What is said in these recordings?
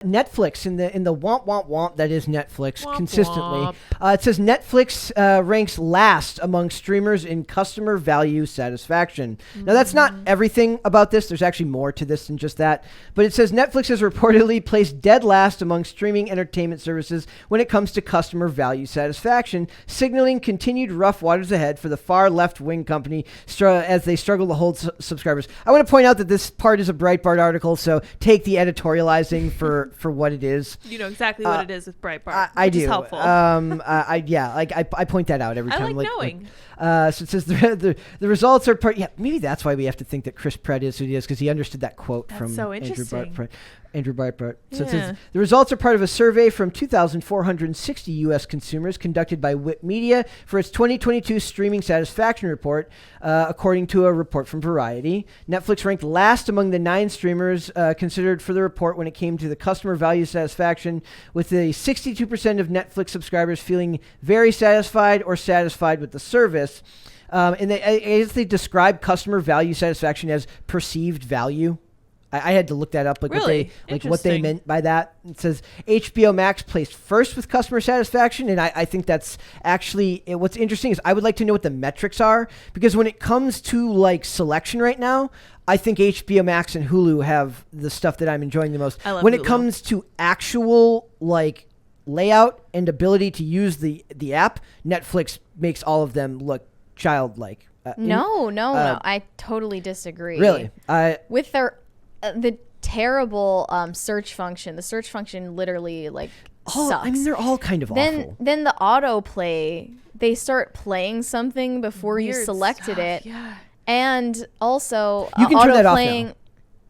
Netflix in the womp womp womp that is Netflix Womp consistently. womp. It says Netflix ranks last among streamers in customer value satisfaction. Now that's not everything about this. There's actually more to this than just that. But it says Netflix has reportedly placed dead last among streaming entertainment services when it comes to customer value satisfaction, signaling continued rough waters ahead for the far left-wing company as they struggle to hold subscribers. I want to point out that this part is a Breitbart article, so take the editorializing for what it is. You know exactly what it is with Breitbart. I which do. is helpful. I point that out every I time. like knowing. So it says the results are part. Yeah, maybe that's why we have to think that Chris Pratt is who he is, because he understood that quote from so Andrew interesting. Andrew Breitbart. So it Yeah. says the results are part of a survey from 2,460 U.S. consumers conducted by WIT Media for its 2022 streaming satisfaction report, according to a report from Variety. Netflix ranked last among the 9 streamers considered for the report when it came to the customer value satisfaction, with a 62% of Netflix subscribers feeling very satisfied or satisfied with the service. And they describe customer value satisfaction as perceived value. I had to look that up, Really? what they meant by that. It says HBO Max placed first with customer satisfaction, and I think that's actually what's interesting is I would like to know what the metrics are, because when it comes to like selection right now, I think HBO Max and Hulu have the stuff that I'm enjoying the most. I love when it Hulu. comes to actual like layout and ability to use the app, Netflix makes all of them look childlike. No, I totally disagree. Really, With the terrible search function. The search function literally sucks. I mean, they're all kind of awful. Then the autoplay, they start playing something before you Weird selected stuff, it. Yeah. And also You can turn that off autoplaying. now.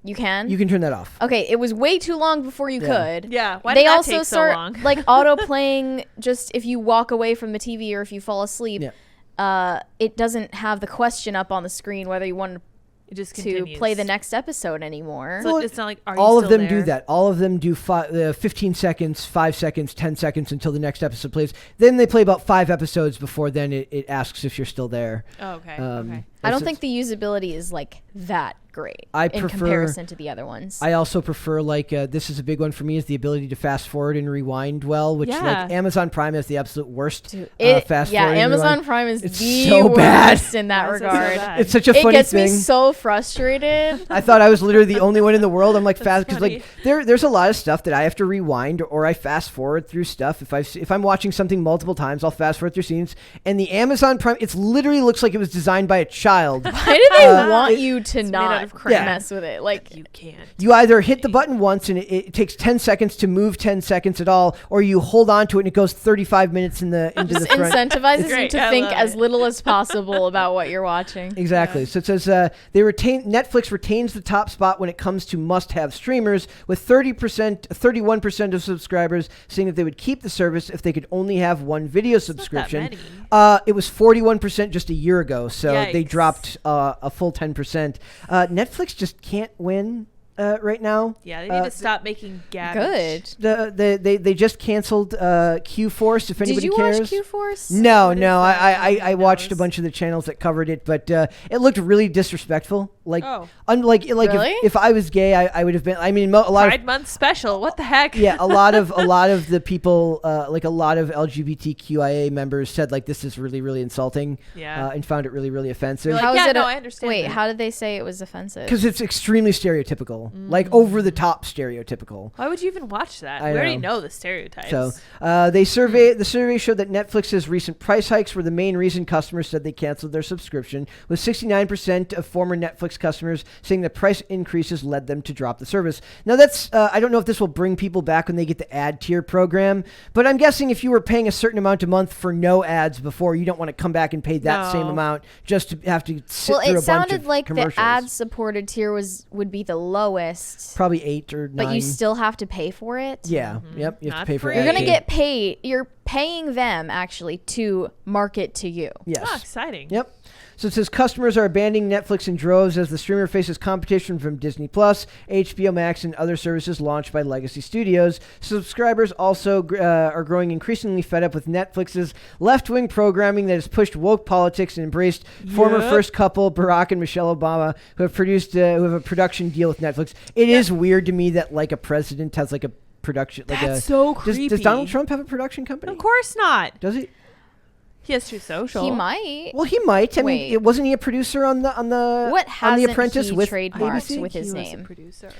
You can? You can turn that off. Okay, it was way too long before you Yeah. could. Yeah. Why They did that also take so start long? autoplaying just if you walk away from the TV or if you fall asleep. Yeah. It doesn't have the question up on the screen whether you want It just to continues. play the next episode anymore. So it's not like, are you All of still them do there? that. All of them do 15 seconds, 5 seconds, 10 seconds until the next episode plays. Then they play about 5 episodes before then it asks if you're still there. Oh, okay. Um, I don't it's- think the usability is that great I in prefer- comparison to the other ones. I also prefer this is a big one for me, is the ability to fast forward and rewind well, which Yeah. Amazon Prime has the absolute worst fast yeah, forward. and Amazon rewind. Prime is It's the so worst bad. in that Why is it so regard. bad? It's such a It funny gets thing. me so frustrated. I thought I was literally the only one in the world. I'm like fast because funny. there's a lot of stuff that I have to rewind or I fast forward through stuff. If I'm watching something multiple times, I'll fast forward through scenes. And the Amazon Prime, it literally looks like it was designed by a child. Why do they want you to made out not of crap. mess with it? Like, You can't. You either hit the button once and it takes 10 seconds to move 10 seconds at all, or you hold on to it and it goes 35 minutes into the just front. incentivizes you Great, to I think love as it. little as possible about what you're watching. Exactly. Yeah. So it says Netflix retains the top spot when it comes to must-have streamers, with 31% of subscribers saying that they would keep the service if they could only have one video subscription. It was 41% just a year ago, so they Yikes. dropped a full 10%. Netflix just can't win right now. Yeah, they need to stop making Good. They just canceled Q-Force, if anybody Did you cares. watch Q-Force? No, What is no. that? I Nobody watched a knows. bunch of the channels that covered it, but it looked really disrespectful. Like, Oh. Really? if I was gay, I would have been. I mean, a lot Pride Month special. What the heck? of a lot of the people, like a lot of LGBTQIA members, said like this is really really insulting. Yeah. And found it really really offensive. Like, How is yeah, it no, I understand Wait, that. how did they say it was offensive? Because it's extremely stereotypical, like over the top stereotypical. Why would you even watch that? I We already know. know the stereotypes. So the survey showed that Netflix's recent price hikes were the main reason customers said they canceled their subscription, with 69% of former Netflix customers saying the price increases led them to drop the service. Now that's I don't know if this will bring people back when they get the ad tier program, but I'm guessing if you were paying a certain amount a month for no ads before, you don't want to come back and pay that same No. amount just to have to sit Well, through a it bunch sounded of like the commercials. ad-supported tier would be the lowest, Probably 8 or 9. but you still have to pay for it. yeah, yep, you have Not to pay for free. You're ad gonna tier. get paid. You're paying them actually to market to you. Yes. Ah, exciting. Yep. So it says customers are abandoning Netflix in droves as the streamer faces competition from Disney Plus, HBO Max, and other services launched by legacy studios. Subscribers also are growing increasingly fed up with Netflix's left-wing programming that has pushed woke politics and embraced former first couple Barack and Michelle Obama, who have a production deal with Netflix. It is weird to me that like a president has like a production. Like That's so does creepy. Donald Trump have a production company? Of course not. Does he? He has True Social. He might. Well, he might. I Wait. mean, wasn't he a producer on the What on The hasn't Apprentice he with trademarked ABC? with his he was name? a producer.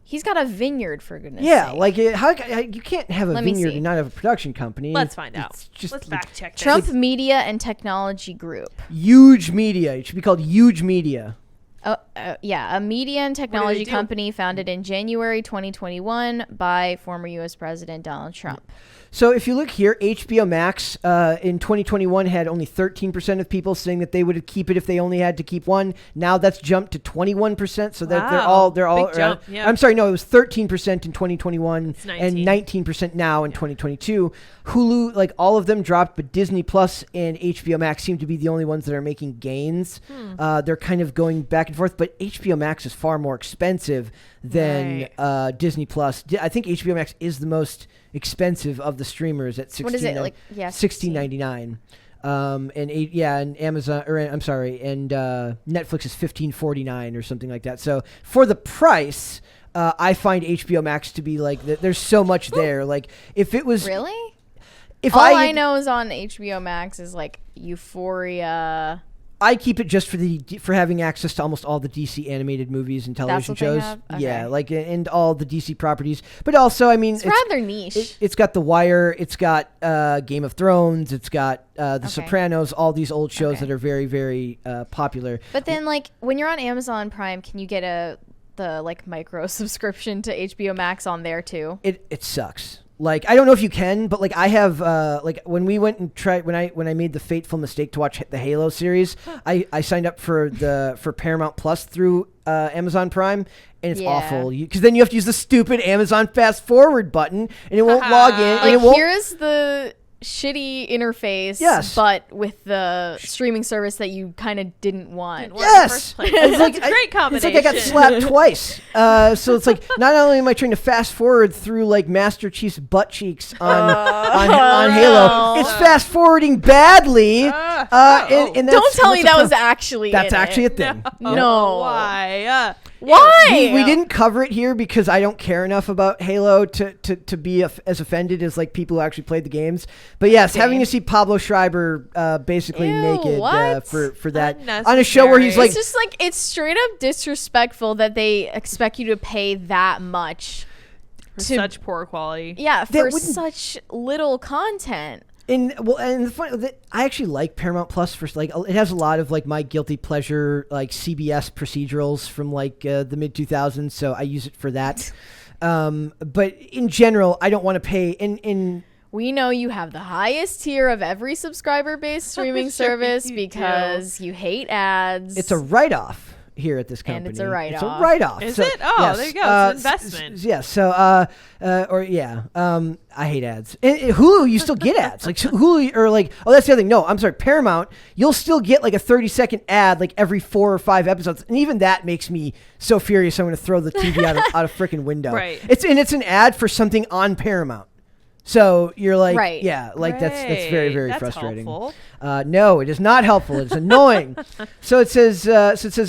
He's got a vineyard, for goodness Yeah, sake. like how you can't have a Let me vineyard see. and not have a production company. Let's find out. It's just Let's fact check this. Trump Media and Technology Group. Huge Media. It should be called Huge Media. Yeah, a media and technology do? company founded in January 2021 by former U.S. President Donald Trump. So if you look here, HBO Max in 2021 had only 13% of people saying that they would keep it if they only had to keep one. Now that's jumped to 21%. So that they're all Big jump, yeah. I'm sorry, no, it was 13% in 2021 It's 19. and 19% now in 2022. Hulu, like all of them dropped, but Disney Plus and HBO Max seem to be the only ones that are making gains. They're kind of going back and forth, but HBO Max is far more expensive than Disney Plus. I think HBO Max is the most expensive of the streamers at $16. What is it, like, yeah, $16.99. And Amazon, or I'm sorry, and Netflix is $15.49 or something like that. So for the price, I find HBO Max to be like there's so much there. Like if it was Really? if All I know is on HBO Max is like Euphoria. I keep it just for having access to almost all the DC animated movies and television what they shows. have? Yeah, Okay. like and all the DC properties. But also, I mean, It's rather niche. It's got The Wire. It's got Game of Thrones. It's got The Sopranos. All these old shows that are very, very popular. But then, like, when you're on Amazon Prime, can you get the like micro subscription to HBO Max on there too? It sucks. Like I don't know if you can, but like I have like when we went and tried when I made the fateful mistake to watch the Halo series, I signed up for Paramount Plus through Amazon Prime, and it's awful because then you have to use the stupid Amazon fast forward button and it won't log in. And Like, it won't. here's the shitty interface, Yes. but with the streaming service that you kind of didn't want. Yes, It's like, a great combination. It's like I got slapped twice. So it's like not only am I trying to fast forward through like Master Chief's butt cheeks on Halo, it's fast forwarding badly. And that's Don't tell me what's that a was actually That's in actually it. a thing. No. Why? Why? We didn't cover it here because I don't care enough about Halo to be as offended as like people who actually played the games. But yes, having to see Pablo Schreiber basically Ew, naked what? for that on a show where he's Unnecessary. like, It's just like, it's straight up disrespectful that they expect you to pay that much For such poor quality. Yeah, That for wouldn't- such little content. and the fun that I actually like Paramount Plus for like it has a lot of like my guilty pleasure like CBS procedurals from like the mid 2000s, so I use it for that. But in general, I don't want to pay in. We know you have the highest tier of every subscriber-based streaming Sure service you because you hate ads. It's a write-off here at this company. And it's a write-off. It's a write-off. Is So, it? Oh, yes, there you go. It's an investment. I hate ads. And Hulu, you still get ads. Like so Hulu, or like, oh, that's the other thing. No, I'm sorry, Paramount, you'll still get like a 30-second ad like every 4 or 5 episodes, and even that makes me so furious. I'm going to throw the TV out a freaking window. Right. It's an ad for something on Paramount. So you're like, Right. yeah, like that's very, very That's frustrating. helpful. No, it is not helpful. It's annoying. So it says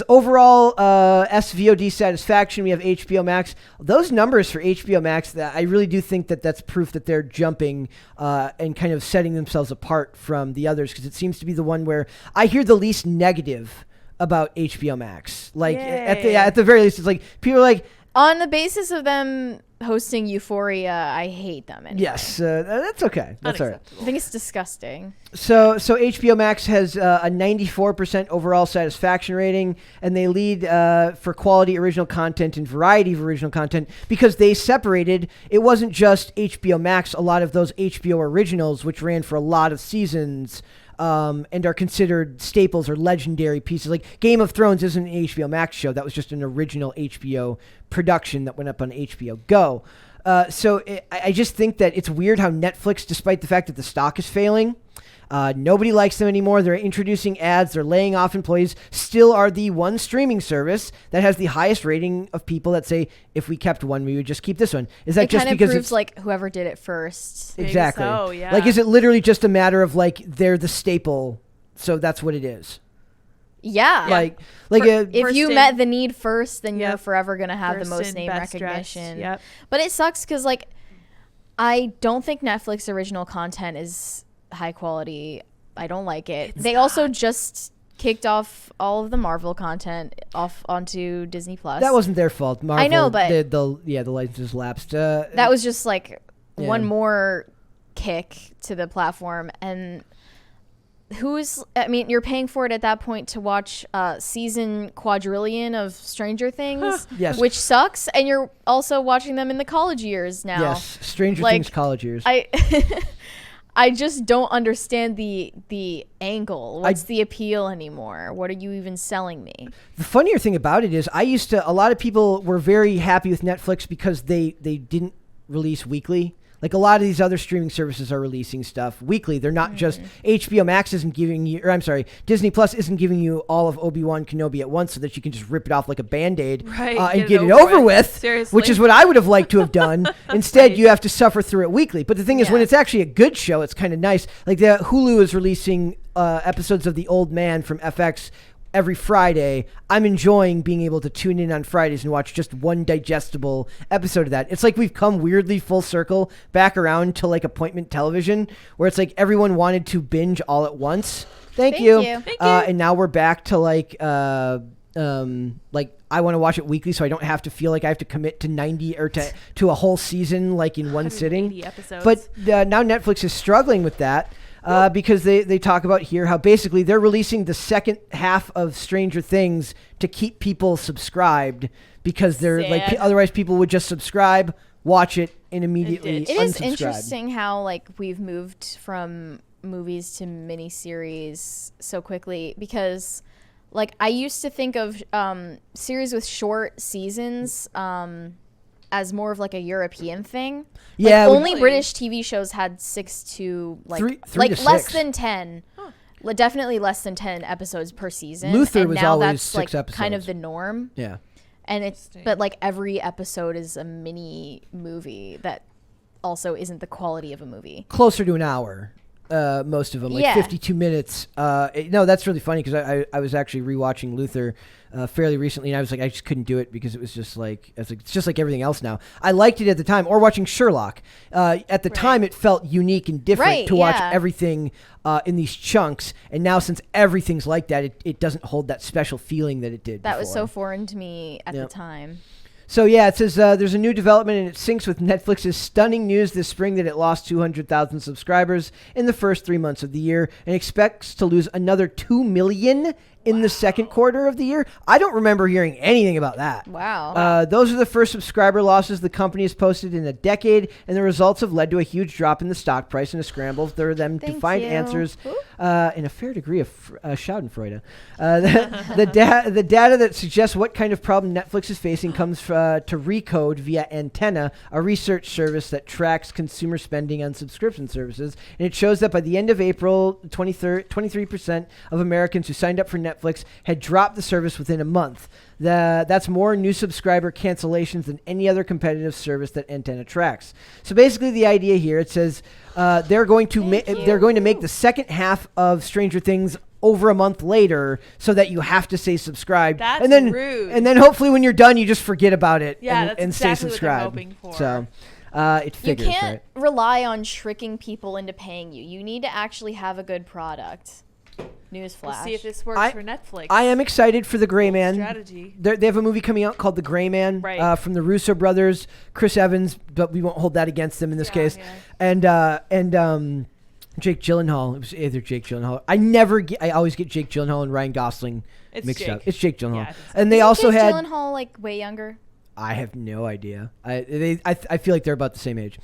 overall SVOD satisfaction. We have HBO Max. Those numbers for HBO Max, that I really do think that's proof that they're jumping and kind of setting themselves apart from the others, because it seems to be the one where I hear the least negative about HBO Max. Like at the very least, it's like people are like, on the basis of them hosting Euphoria, I hate them. Anyway. yes, that's okay. That's all right. I think it's disgusting. So HBO Max has a 94% overall satisfaction rating, and they lead for quality original content and variety of original content because they separated. It wasn't just HBO Max. A lot of those HBO originals, which ran for a lot of seasons, and are considered staples or legendary pieces. Like Game of Thrones isn't an HBO Max show. That was just an original HBO production that went up on HBO Go. I just think that it's weird how Netflix, despite the fact that the stock is failing, nobody likes them anymore. They're introducing ads. They're laying off employees. Still are the one streaming service that has the highest rating of people that say, if we kept one, we would just keep this one. Is that It just kind of because proves it's like whoever did it first. Maybe exactly? so, yeah. Like, is it literally just a matter of like they're the staple, so that's what it is? Yeah. Like if First you in- met the need first, then you're Yep. forever going to have First the most in, name best recognition. dressed. Yep. But it sucks because, like, I don't think Netflix original content is high quality. I don't like it. They also just kicked off all of the Marvel content off onto Disney Plus. that wasn't their fault. Marvel, I know, but the licenses lapsed. that was just like Yeah. one more kick to the platform. And you're paying for it at that point to watch season quadrillion of Stranger Things, Yes. which sucks. And you're also watching them in the college years now. Yes, Stranger Like, Things college years. I just don't understand the angle. What's the appeal anymore? What are you even selling me? The funnier thing about it is a lot of people were very happy with Netflix because they didn't release weekly. Like a lot of these other streaming services are releasing stuff weekly. They're not just HBO Max isn't giving you, or I'm sorry, Disney Plus isn't giving you all of Obi-Wan Kenobi at once so that you can just rip it off like a Band-Aid and get it over with, Seriously. which is what I would have liked to have done. Instead, you have to suffer through it weekly. But the thing is, when it's actually a good show, it's kind of nice. Like the Hulu is releasing episodes of The Old Man from FX every Friday. I'm enjoying being able to tune in on Fridays and watch just one digestible episode of that. It's like we've come weirdly full circle back around to like appointment television, where it's like everyone wanted to binge all at once. Thank you. Thank you. And now we're back to like I want to watch it weekly, so I don't have to feel like I have to commit to 90 or to a whole season like in one sitting. 180 episodes. But now Netflix is struggling with that. Because they talk about here how basically they're releasing the second half of Stranger Things to keep people subscribed because they're otherwise people would just subscribe, watch it, and immediately It is unsubscribe. interesting how like we've moved from movies to miniseries so quickly, because like I used to think of series with short seasons as more of like a European thing. Yeah, like only British TV shows had 6 to like three like to less 6. than 10. Definitely less than 10 episodes per season. Luther and was now always that's 6 like kind of episodes. the norm. Yeah. And it's but like every episode is a mini movie that also isn't the quality of a movie. Closer to an hour. Most of them, like 52 minutes. No, that's really funny because I was actually rewatching Luther fairly recently, and I was like, I just couldn't do it because it was just like, it's just like everything else now. I liked it at the time, or watching Sherlock. At the time, it felt unique and different to watch everything in these chunks, and now since everything's like that, it doesn't hold that special feeling that it did That before. was so foreign to me at the time. So yeah, it says there's a new development, and it syncs with Netflix's stunning news this spring that it lost 200,000 subscribers in the first 3 months of the year and expects to lose another 2 million in the second quarter of the year. I don't remember hearing anything about that. Wow. Those are the first subscriber losses the company has posted in a decade, and the results have led to a huge drop in the stock price and a scramble for them to find answers in a fair degree of schadenfreude. The data that suggests what kind of problem Netflix is facing comes to Recode via Antenna, a research service that tracks consumer spending on subscription services, and it shows that by the end of April, 23% of Americans who signed up for Netflix had dropped the service within a month. That's more new subscriber cancellations than any other competitive service that Antenna tracks. So basically, the idea here, it says they're going to make the second half of Stranger Things over a month later, so that you have to stay subscribed. That's and then rude. And then hopefully, when you're done, you just forget about it that's and stay exactly subscribed. what they're hoping for. So it You figures, can't right? rely on tricking people into paying you. You need to actually have a good product. Newsflash. We'll see if this works for Netflix. I am excited for The Gray Man. Strategy. They have a movie coming out called The Gray Man from the Russo brothers, Chris Evans, but we won't hold that against them in this case. Yeah. And Jake Gyllenhaal. It was either Jake Gyllenhaal. I always get Jake Gyllenhaal and Ryan Gosling mixed up. It's Jake Gyllenhaal. Yeah, and they Isn't also Jake had Gyllenhaal like way younger. I have no idea. I feel like they're about the same age.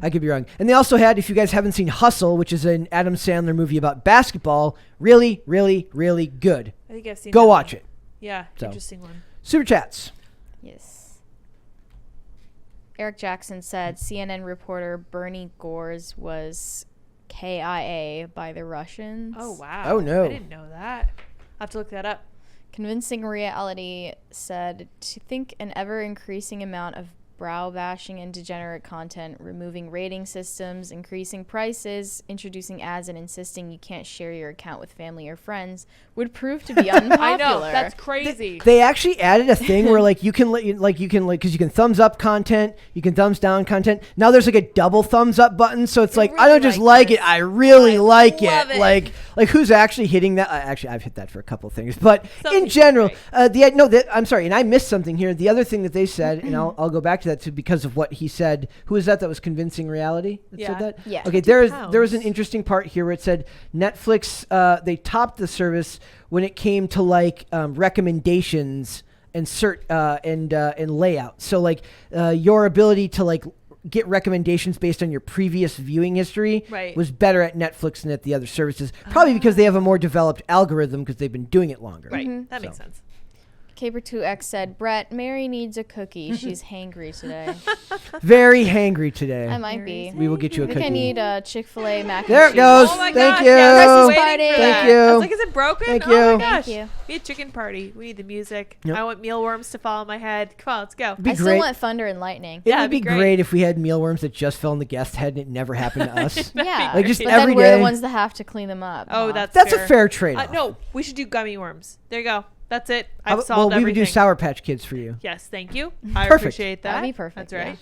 I could be wrong. And they also had, if you guys haven't seen Hustle, which is an Adam Sandler movie about basketball, really, really, really good. I think I've seen. Go watch it. Yeah, So. interesting one. Super chats. Yes. Eric Jackson said CNN reporter Bernie Gores was KIA by the Russians. Oh wow. Oh, no. I didn't know that. I'll have to look that up. Convincing Reality said to think an ever-increasing amount of brow bashing and degenerate content, removing rating systems, increasing prices, introducing ads, and insisting you can't share your account with family or friends would prove to be unpopular. I know, that's crazy. They actually added a thing where because you can thumbs up content, you can thumbs down content. Now there's like a double thumbs up button, so it's like, really I don't just like it, I really like love it. it. Like who's actually hitting that? Actually, I've hit that for a couple of things, but Some in general, great. I'm sorry, and I missed something here. The other thing that they said, and I'll go back to that too because of what he said. Who is that was convincing reality that said that? Yeah. Okay, there was an interesting part here where it said Netflix, they topped the service when it came to like recommendations and and layout. So like your ability to like get recommendations based on your previous viewing history was better at Netflix than at the other services. Probably because they have a more developed algorithm because they've been doing it longer. Right. That makes sense. Caper2X said, Brett, Mary needs a cookie. She's hangry today. Very hangry today. I might be. We will get you a I think cookie. I need a Chick-fil-A mac and There it cheese. goes. Oh my Thank gosh, you. yeah, I was Christmas waiting party. for Thank that. you. I was like, is it broken? Thank Oh you. my gosh. Thank you. We had chicken party. We need the music. Yep. I want mealworms to fall on my head. Come on, let's go. Be I still great. want thunder and lightning. It Yeah, would it'd be be great. great if we had mealworms that just fell in the guest head and it never happened to us. Yeah. Like, just but every then we're day. the ones that have to clean them up. Oh, huh? That's fair. a fair trade-off. No, we should do gummy worms. There you go. That's it. How I've about- solved well, we would do everything. Sour Patch Kids for you. Yes, thank you. I Perfect. appreciate that. That'd be perfect. That's right.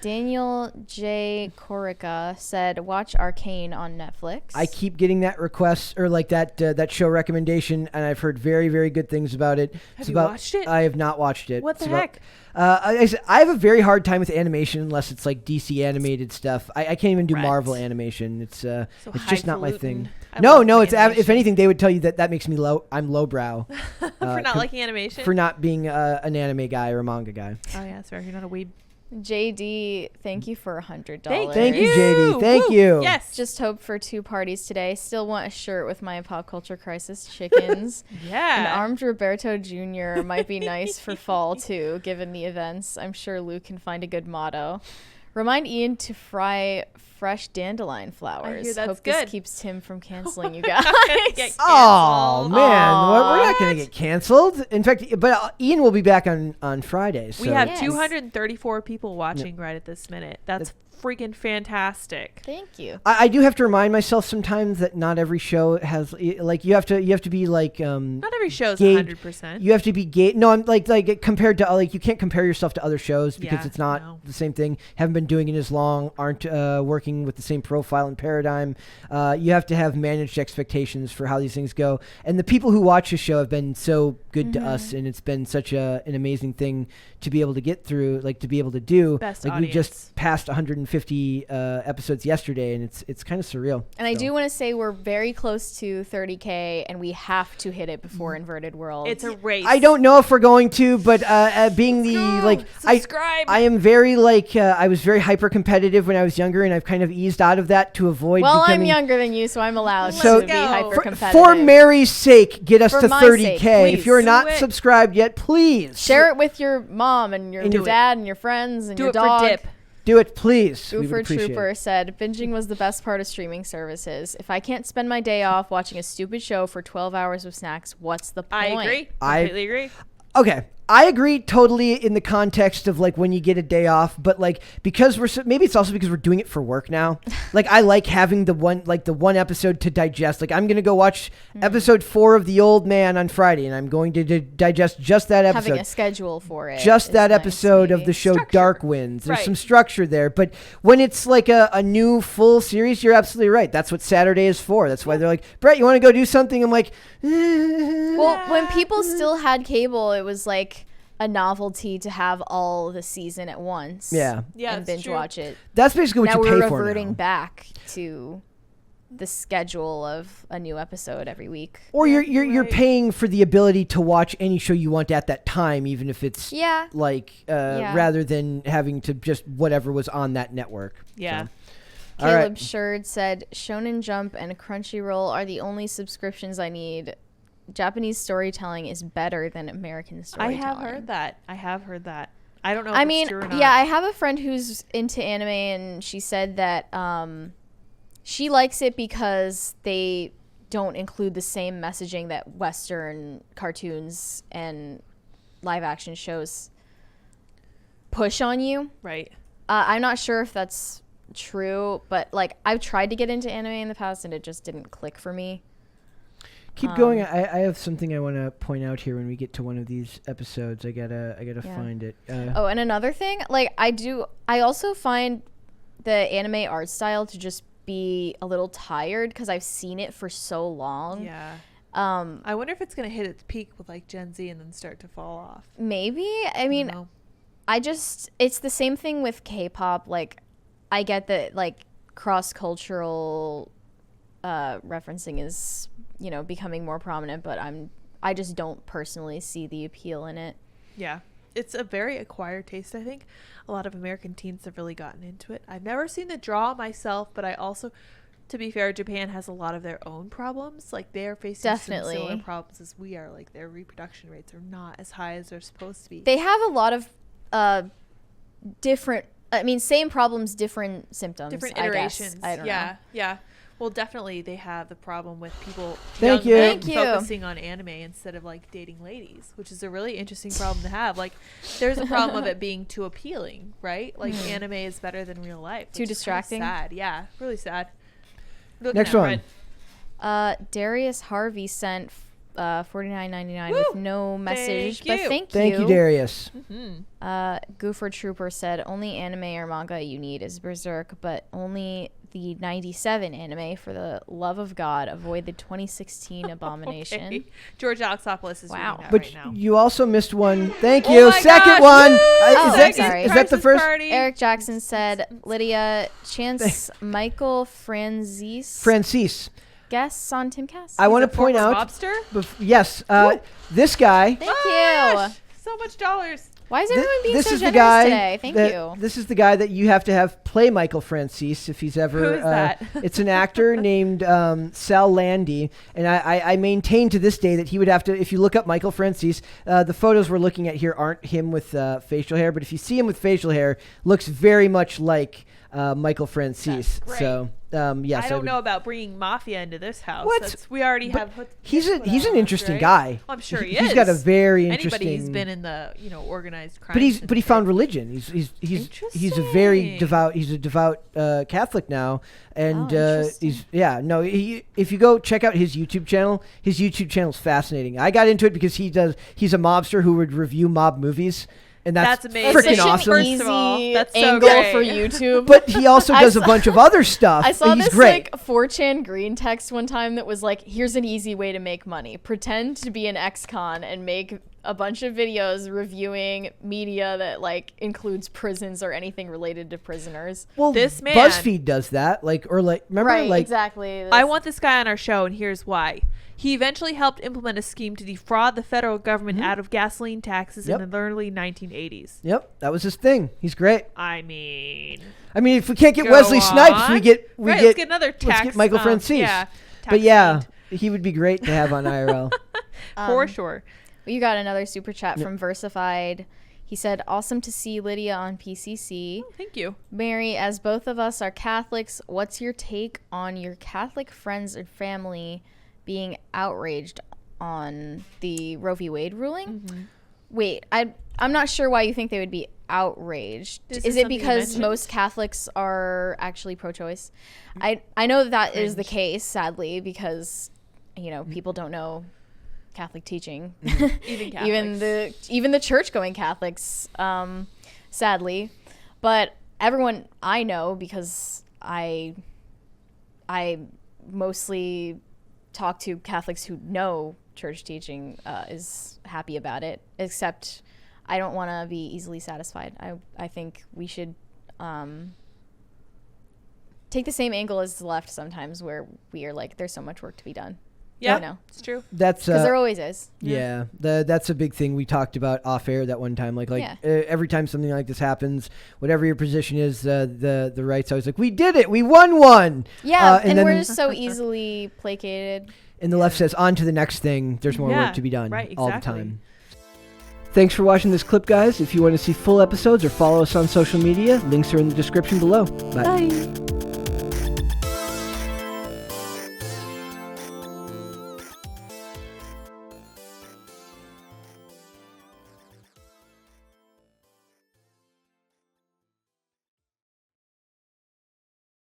Daniel J. Corica said, watch Arcane on Netflix. I keep getting that request or like that show recommendation, and I've heard very, very good things about it. Have you watched it? I have not watched it. What the It's about- heck? I have a very hard time with animation unless it's like DC animated stuff. I can't even do Right. Marvel animation. It's it's just not my thing. I No, love no. It's if animation. anything, they would tell you that makes me low. I'm lowbrow For not liking animation? for not being an anime guy or a manga guy. Oh, yeah, that's fair. You're not a weeb. JD, thank you for $100. Thank you, JD. Thank Woo. you. Yes. Just hope for 2 parties today. Still want a shirt with my Pop Culture Crisis chickens. An Yeah. armed Roberto Jr. might be nice for fall too, given the events. I'm sure Luke can find a good motto. Remind Ian to fry fresh dandelion flowers. that's Hope good. this keeps him from canceling you guys. Get Oh canceled. man, we're not gonna What? get canceled. In fact, but Ian will be back on Friday. So. We have Yes. 234 people watching right at this minute. That's freaking fantastic. Thank you. I do have to remind myself sometimes that not every show has like you have to be like Not every show's Gauge- 100%. you have to be no I'm like compared to like you can't compare yourself to other shows because Yeah, it's not no. the same thing. Haven't been doing it as long, aren't working with the same profile and paradigm. You have to have managed expectations for how these things go, and the people who watch the show have been so good to us, and it's been such an amazing thing to be able to get through, like to be able to do. Best like audience. we just passed 150 episodes yesterday, and it's kind of surreal. And I So. do want to say we're very close to 30K, and we have to hit it before Inverted World. It's a race. I don't know if we're going to, but being the Subscribe. I am very I was very hyper competitive when I was younger, and I've kind of eased out of that to avoid. well, I'm becoming, younger than you, so I'm allowed So- to be Let's go. hyper For, competitive. for Mary's sake, get us For to my 30K. sake, If you're please. not Do it. subscribed yet, please Share it with your mom and your And do it. dad and your friends and Do your it dog. for dip. do it, please. We would Goofer appreciate Trooper it. said, binging was the best part of streaming services. If I can't spend my day off watching a stupid show for 12 hours with snacks, what's the point? I agree. I- Completely agree. Okay, I agree totally in the context of like when you get a day off, but like because maybe it's also because we're doing it for work now. Like I like having the one episode to digest. Like I'm gonna go watch episode 4 of The Old Man on Friday, and I'm going to digest just that episode. Having a schedule for it. Just is that nice, episode of maybe. the show Structure. Dark Winds. There's Right. some structure there, but when it's like a new full series, you're absolutely right. That's what Saturday is for. That's why they're like, Brett, you want to go do something? I'm like, Well, when people still had cable, it was like a novelty to have all the season at once. yeah. Yeah, and it's binge true. watch it. That's basically what Now you we're pay for reverting now. back to the schedule of a new episode every week. Or you're Right. paying for the ability to watch any show you want at that time, even if it's Yeah. like Yeah. rather than having to just whatever was on that network. Yeah. So. All right. Caleb Sherd said, Shonen Jump and Crunchyroll are the only subscriptions I need. Japanese storytelling is better than American I storytelling. have heard that. I don't know if I it's mean, true or not. yeah, I have a friend who's into anime, and she said that she likes it because they don't include the same messaging that Western cartoons and live action shows push on you. Right. I'm not sure if that's true, but like I've tried to get into anime in the past and it just didn't click for me. Keep going. I have something I want to point out here when we get to one of these episodes. I gotta find it. Oh, and another thing, like I also find the anime art style to just be a little tired because I've seen it for so long. Yeah. I wonder if it's gonna hit its peak with like Gen Z and then start to fall off. Maybe. I mean, it's the same thing with K-pop. Like, I get that like cross-cultural referencing is, you know, becoming more prominent, but I just don't personally see the appeal in it. Yeah. It's a very acquired taste, I think. A lot of American teens have really gotten into it. I've never seen the draw myself, but I also, to be fair, Japan has a lot of their own problems. Like, they are facing some similar problems as we are. Like, their reproduction rates are not as high as they're supposed to be. They have a lot of different, I mean, same problems, different symptoms. Different iterations. I don't know. Yeah. Well, definitely they have the problem with people Thank young you. men focusing on anime instead of like dating ladies, which is a really interesting problem to have. Like, there's a problem of it being too appealing, right? Like, anime is better than real life. Too distracting. Sad. Yeah, really sad. Next one. Darius Harvey sent $49.99 with no message, but thank you. Thank you, Darius. Goofer Trooper said, only anime or manga you need is Berserk, but only the 97 anime. For the love of God, avoid the 2016 abomination. Okay. George Alexopoulos is reading that But right now. you also missed one. Thank Oh you. my Second gosh. one. Sorry. Is that the first? Party. Eric Jackson said, Lydia, Chance Michael Franzese guests on Timcast. I want to point out. Mobster? Yes. This guy. Thank you. So much dollars. Why is everyone being this so is the generous guy today? Thank you. This is the guy that you have to have play Michael Franzese if he's ever. Who is that? It's an actor named Sal Landy, and I maintain to this day that he would have to. If you look up Michael Franzese, the photos we're looking at here aren't him with facial hair, but if you see him with facial hair, looks very much like Michael Franzese. So. Yes, I don't know about bringing mafia into this house. What? We already But have. he's an interesting guy. I'm sure he is. He's got a very interesting. Anybody who's been in the organized crime. But he found religion. He's a very devout. He's a devout Catholic now, and if you go check out his YouTube channel, his YouTube channel's fascinating. I got into it because he's a mobster who would review mob movies. And that's amazing. Freaking Such awesome. an easy That's so angle great. for YouTube. But he also does a bunch of other stuff. I saw He's this great. like 4chan green text one time that was like, here's an easy way to make money. Pretend to be an ex-con and make a bunch of videos reviewing media that like includes prisons or anything related to prisoners. Well, this man, BuzzFeed does that. Remember? Right, exactly. I want this guy on our show, and here's why. He eventually helped implement a scheme to defraud the federal government out of gasoline taxes in the early 1980s. Yep, that was his thing. He's great. I mean, if we can't get Wesley Snipes, we get let's get another tax. Let's get Michael Franzese. Yeah, but yeah, he would be great to have on IRL. For sure. You got another super chat from Versified. He said, awesome to see Lydia on PCC. Oh, thank you. Mary, as both of us are Catholics, what's your take on your Catholic friends and family being outraged on the Roe v. Wade ruling? Mm-hmm. Wait, I'm not sure why you think they would be outraged. Is it because most Catholics are actually pro-choice? I know that is the case, sadly, because people don't know Catholic teaching. Even Catholics. even the church-going Catholics, sadly. But everyone I know, because I mostly talk to Catholics who know church teaching, is happy about it, except I don't want to be easily satisfied. I think we should take the same angle as the left sometimes, where we are like, there's so much work to be done. Yeah, it's true. That's because there always is. Yeah, that's a big thing we talked about off air that one time. Every time something like this happens, whatever your position is, the right's always like, we did it, we won one. Yeah, and we're just so easily placated. And the left says, on to the next thing. There's more work to be done all the time. Thanks for watching this clip, guys. If you want to see full episodes or follow us on social media, links are in the description below. Bye.